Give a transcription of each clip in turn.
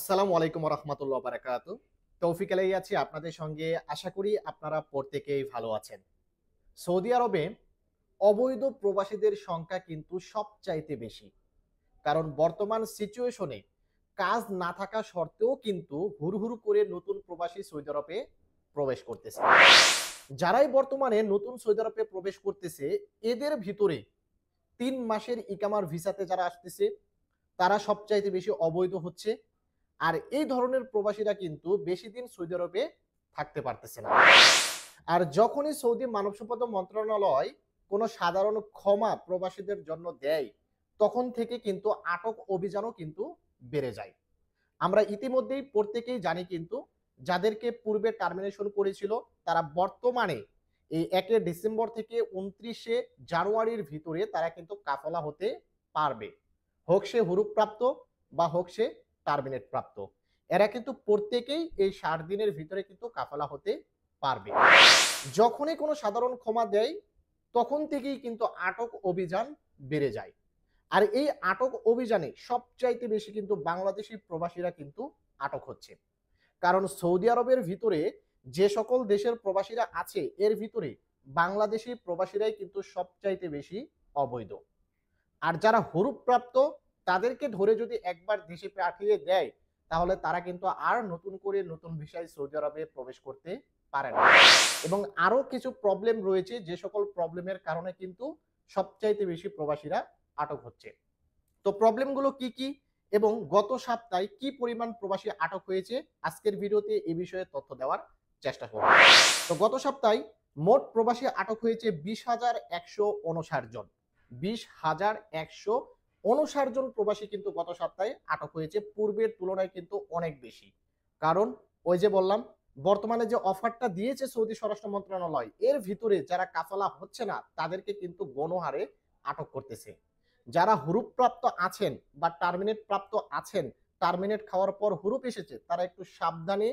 আসসালামু আলাইকুম রহমতুল্লাহ বারাকাত। তৌফিক আলাই আছি আপনাদের সঙ্গে। আশা করি আপনারা প্রত্যেকেই ভালো আছেন। সৌদি আরবে অবৈধ প্রবাসীদের সংখ্যা কিন্তু সবচাইতে বেশি। কারণ বর্তমান সিচুয়েশনে কাজ না থাকা সত্ত্বেও কিন্তু হুড়হুড় করে নতুন প্রবাসী সৌদি আরবে প্রবেশ করতেছে। যারাই বর্তমানে নতুন সৌদি আরবে প্রবেশ করতেছে, এদের ভিতরে ৩ মাসের ইকামার ভিসাতে যারা আসতেছে তারা সবচাইতে বেশি অবৈধ হচ্ছে। আর এই ধরনের প্রবাসীরা কিন্তু বেশি দিন সৌদি আরবে থাকতে পারতেছে না। আর যখনই সৌদি মানব সম্পদ মন্ত্রণালয় কোনো সাধারণ ক্ষমা প্রবাসীদের জন্য দেয়, তখন থেকে কিন্তু আটক অভিযানও কিন্তু বেড়ে যায়। আমরা ইতিমধ্যেই প্রত্যেকেই জানি কিন্তু যাদেরকে পূর্বে টার্মিনেশন করেছিল তারা বর্তমানে এই ১ ডিসেম্বর থেকে ২৯ জানুয়ারির ভিতরে তারা কিন্তু কাফালা হতে পারবে। হোক সে হুরুপ-প্রাপ্ত বা হোক সে টার্মিনেট প্রাপ্ত। এরা কিন্তু প্রত্যেকেই এই ৬০ দিনের ভিতরে কিন্তু কাফালা হতে পারবে। যখনই কোনো সাধারণ ক্ষমা দেয়, তখন থেকেই কিন্তু আটক অভিযান বেড়ে যায়। আর এই আটক অভিযানে সবচাইতে বেশি কিন্তু বাংলাদেশী প্রবাসীরা কিন্তু আটক হচ্ছে। কারণ সৌদি আরবের ভিতরে যে সকল দেশের প্রবাসীরা আছে, এর ভিতরে বাংলাদেশী প্রবাসীরাই কিন্তু সবচাইতে বেশি অবৈধ। আর যারা হুরুপ-প্রাপ্ত তাদেরকে ধরে যদি একবার দেশে পাঠিয়ে দেয়, তাহলে তারা কিন্তু আর নতুন করে নতুন ভিসায় সৌদি আরবে প্রবেশ করতে পারে না। এবং আরো কিছু প্রবলেম রয়েছে, যে সকল প্রবলেমের কারণে কিন্তু সবচাইতে বেশি প্রবাসীরা আটক হচ্ছে। তো প্রবলেমগুলো কি কি এবং গত সপ্তাহে কি পরিমাণ প্রবাসী আটক হয়েছে, আজকের ভিডিওতে এই বিষয়ে তথ্য দেওয়ার চেষ্টা করব। তো গত সপ্তাহে মোট প্রবাসী আটক হয়েছে ২০,১৫৯ জন। ২০,১৫৯ জন প্রবাসী কিন্তু গত সপ্তাহে আটক হয়েছে। পূর্বের তুলনায় কিন্তু অনেক বেশি। কারণ ওই যে বললাম, বর্তমানে যে অফারটা দিয়েছে সৌদি স্বরাষ্ট্র মন্ত্রণালয়, এর ভিতরে যারা কাফালা হচ্ছে না তাদেরকে কিন্তু গণহারে আটক করতেছে। যারা হুরুপ প্রাপ্ত আছেন বা টার্মিনেট প্রাপ্ত আছেন, টার্মিনেট খাওয়ার পর হুরুপ এসেছে, তারা একটু সাবধানে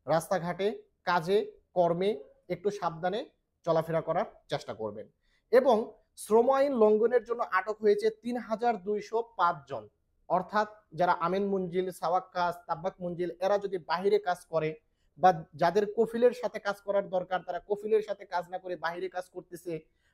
রাস্তাঘাটে, কাজে, কর্মে একটু সাবধানে চলাফেরা করার চেষ্টা করবেন। এবং শ্রম আইন লঙ্ঘনের জন্য আটক হয়েছে ৩,২০৫ জন। অর্থাৎ যারা আমিন মুনজিল, সাওয়াক্কাস, তাব্বাক মুনজিল এরা যদি বাহিরে কাজ করে বা যাদের কফিলের সাথে কাজ করার দরকার তারা কফিলের সাথে কাজ না করে বাহিরে কাজ করতেছে,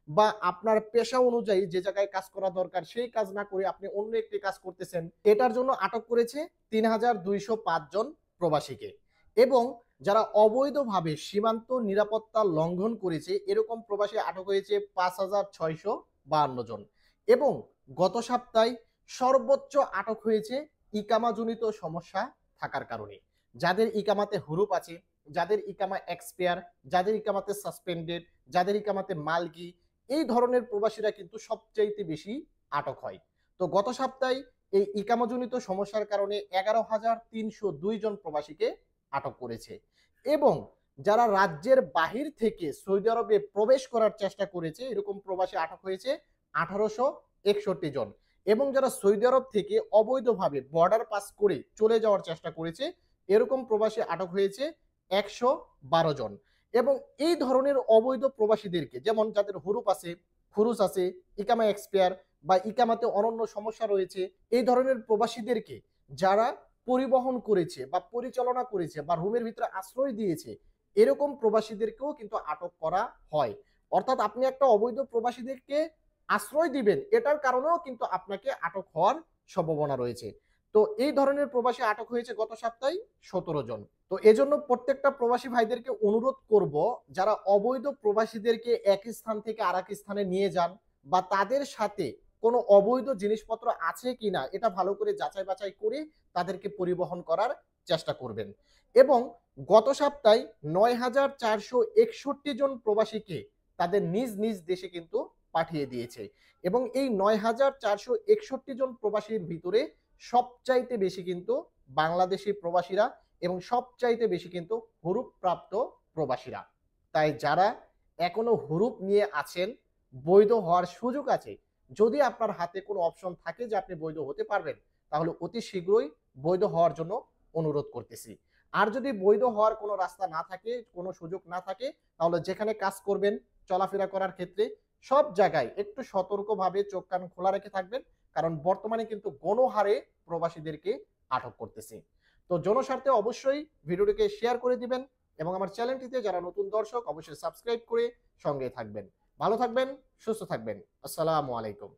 বা আপনার পেশা অনুযায়ী যে জায়গায় কাজ করা দরকার সেই কাজ না করে আপনি অন্য একটি কাজ করতেছেন, এটার জন্য আটক করেছে ৩,২০৫ জন প্রবাসীকে। এবং যারা অবৈধভাবে সীমান্ত নিরাপত্তা লঙ্ঘন করেছে এরকম প্রবাসী আটক হয়েছে ৫,৬৫২ জন। এবং গত সপ্তাহে সর্বোচ্চ আটক হয়েছে ইকামাজনিত সমস্যা থাকার কারণে। যাদের ইকামাতে হুরুপ আছে, যাদের ইকামা এক্সপায়ার, যাদের ইকামাতে সাসপেন্ডেড, যাদের ইকামাতে মালকি, এই ধরনের প্রবাসীরা কিন্তু সবচাইতে বেশি আটক হয়। তো গত সপ্তাহে এই ইকামাজনিত সমস্যার কারণে ১১,৩০২ জন প্রবাসীকে আটক করেছে। এবং যারা রাজ্যের বাহির থেকে সৌদি আরবে প্রবেশ করার চেষ্টা করেছে এরকম প্রবাসী আটক হয়েছে ১৮৬১ জন। এবং যারা সৌদি আরব থেকে অবৈধভাবে বর্ডার পাস করে চলে যাওয়ার চেষ্টা করেছে এরকম প্রবাসী আটক হয়েছে ১১২ জন। এবং এই ধরনের অবৈধ প্রবাসীদেরকে, যেমন যাদের হুরুপ আছে, ফুরুস আছে, ইকামা এক্সপায়ার বা ইকামাতে অনন্য সমস্যা রয়েছে, এই ধরনের প্রবাসীদেরকে যারা পরিবহন করেছে বা পরিচালনা করেছে বা রুমের ভিতরে আশ্রয় দিয়েছে, এরকম প্রবাসীদেরকেও কিন্তু আটক করা হয়। অর্থাৎ আপনি একটা অবৈধ প্রবাসীদেরকে আশ্রয় দিবেন, এটার কারণেও কিন্তু আপনাকে আটক হওয়ার সম্ভাবনা রয়েছে। তো এই ধরনের প্রবাসী আটক হয়েছে গত সপ্তাহে ১৭ জন। তো এজন্য প্রত্যেকটা প্রবাসী ভাইদেরকে অনুরোধ করব, যারা অবৈধ প্রবাসীদেরকে এক স্থান থেকে আরেক স্থানে নিয়ে যান বা তাদের সাথে কোনো অবৈধ জিনিসপত্র আছে কিনা এটা ভালো করে যাচাই বাছাই করে তাদেরকে পরিবহন করার চেষ্টা করবেন। এবং গত সপ্তাহে ৯,৪৬১ জন প্রবাসীকে তাদের নিজ নিজ দেশে কিন্তু পাঠিয়ে দিয়েছে। এবং এই ৯,৪৬১ জন প্রবাসীর ভিতরে সবচাইতে বেশি কিন্তু বাংলাদেশি প্রবাসীরা এবং সবচাইতে বেশি কিন্তু হুরুপ প্রাপ্ত প্রবাসীরা। তাই যারা এখনো হুরুপ নিয়ে আছেন, বৈধ হওয়ার সুযোগ আছে, যদি আপনার হাতে কোনো অপশন থাকে যে আপনি বৈধ হতে পারবেন, তাহলে অতি শীঘ্রই বৈধ হওয়ার জন্য অনুরোধ করতেছি। আর যদি বৈধ হওয়ার কোনো রাস্তা না থাকে, কোনো সুযোগ না থাকে, তাহলে যেখানে কাজ করবেন, চলাফেরা করার ক্ষেত্রে সব জায়গায় একটু সতর্কভাবে চোখ কান খোলা রেখে থাকবেন। কারণ বর্তমানে কিন্তু গণহারে প্রবাসীদেরকে আটক করতেছে। তো জনস্বার্থে অবশ্যই ভিডিওটিকে শেয়ার করে দিবেন এবং আমার চ্যানেলটিতে যারা নতুন দর্শক অবশ্যই সাবস্ক্রাইব করে সঙ্গে থাকবেন। ভালো থাকবেন, সুস্থ থাকবেন। আসসালামু আলাইকুম।